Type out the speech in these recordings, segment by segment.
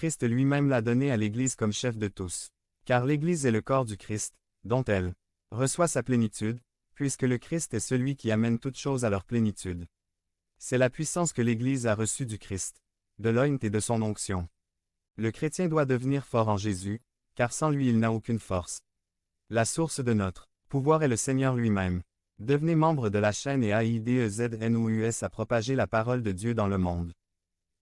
Christ lui-même l'a donné à l'Église comme chef de tous. Car l'Église est le corps du Christ, dont elle reçoit sa plénitude, puisque le Christ est celui qui amène toutes choses à leur plénitude. C'est la puissance que l'Église a reçue du Christ, de l'oint et de son onction. Le chrétien doit devenir fort en Jésus, car sans lui il n'a aucune force. La source de notre pouvoir est le Seigneur lui-même. Devenez membre de la chaîne et AIDEZNOUS à propager la parole de Dieu dans le monde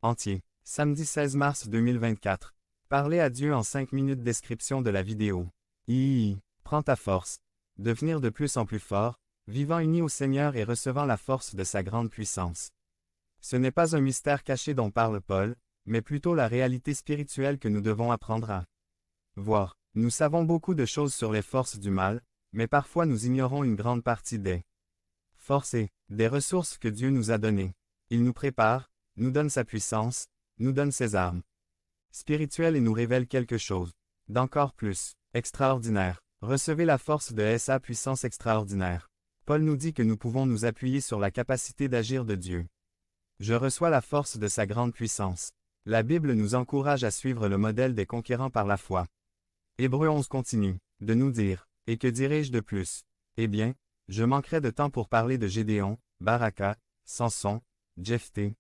entier. Samedi 16 mars 2024. Parlez à Dieu en 5 minutes. Description de la vidéo. Prends ta force. Devenir de plus en plus fort, vivant uni au Seigneur et recevant la force de sa grande puissance. Ce n'est pas un mystère caché dont parle Paul, mais plutôt la réalité spirituelle que nous devons apprendre à voir. Nous savons beaucoup de choses sur les forces du mal, mais parfois nous ignorons une grande partie des forces et des ressources que Dieu nous a données. Il nous prépare, nous donne sa puissance, nous donne ses armes spirituelles et nous révèle quelque chose d'encore plus extraordinaire. Recevez la force de sa puissance extraordinaire. Paul nous dit que nous pouvons nous appuyer sur la capacité d'agir de Dieu. Je reçois la force de sa grande puissance. La Bible nous encourage à suivre le modèle des conquérants par la foi. Hébreux 11 continue de nous dire, et que dirai-je de plus? Eh bien, je manquerai de temps pour parler de Gédéon, Baraka, Samson, Jephthé,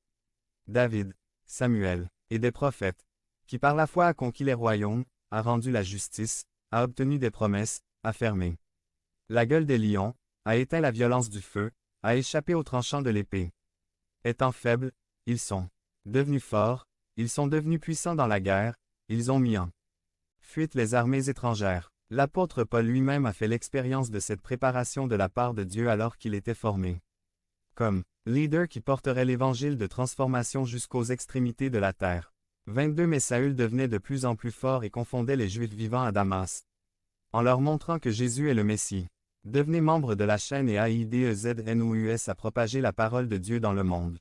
David, Samuel, et des prophètes, qui par la foi a conquis les royaumes, a rendu la justice, a obtenu des promesses, a fermé la gueule des lions, a éteint la violence du feu, a échappé au tranchant de l'épée. Étant faibles, ils sont devenus forts, ils sont devenus puissants dans la guerre, ils ont mis en fuite les armées étrangères. L'apôtre Paul lui-même a fait l'expérience de cette préparation de la part de Dieu alors qu'il était formé comme leader qui porterait l'évangile de transformation jusqu'aux extrémités de la terre. 22 Mais Saül devenait de plus en plus fort et confondait les Juifs vivant à Damas, en leur montrant que Jésus est le Messie. Devenez membre de la chaîne et AIDEZNOUS à propager la parole de Dieu dans le monde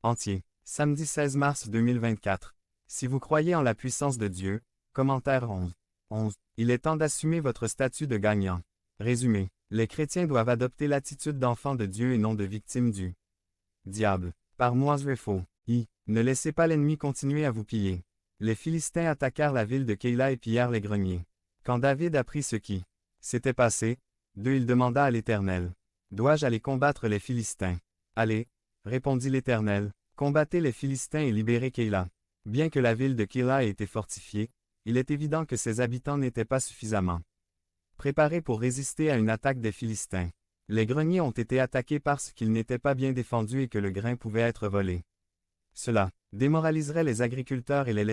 entier. Samedi 16 mars 2024. Si vous croyez en la puissance de Dieu, commentaire 11. Il est temps d'assumer votre statut de gagnant. Résumé. Les chrétiens doivent adopter l'attitude d'enfant de Dieu et non de victime du diable. Par Moïse faux. Ne laissez pas l'ennemi continuer à vous piller. Les Philistins attaquèrent la ville de Keïla et pillèrent les greniers. Quand David apprit ce qui s'était passé, il demanda à l'Éternel, « Dois-je aller combattre les Philistins? » « Allez, répondit l'Éternel, combattez les Philistins et libérez Keïla. » Bien que la ville de Keïla ait été fortifiée, il est évident que ses habitants n'étaient pas suffisamment préparés pour résister à une attaque des Philistins. Les greniers ont été attaqués parce qu'ils n'étaient pas bien défendus et que le grain pouvait être volé. Cela démoraliserait les agriculteurs et les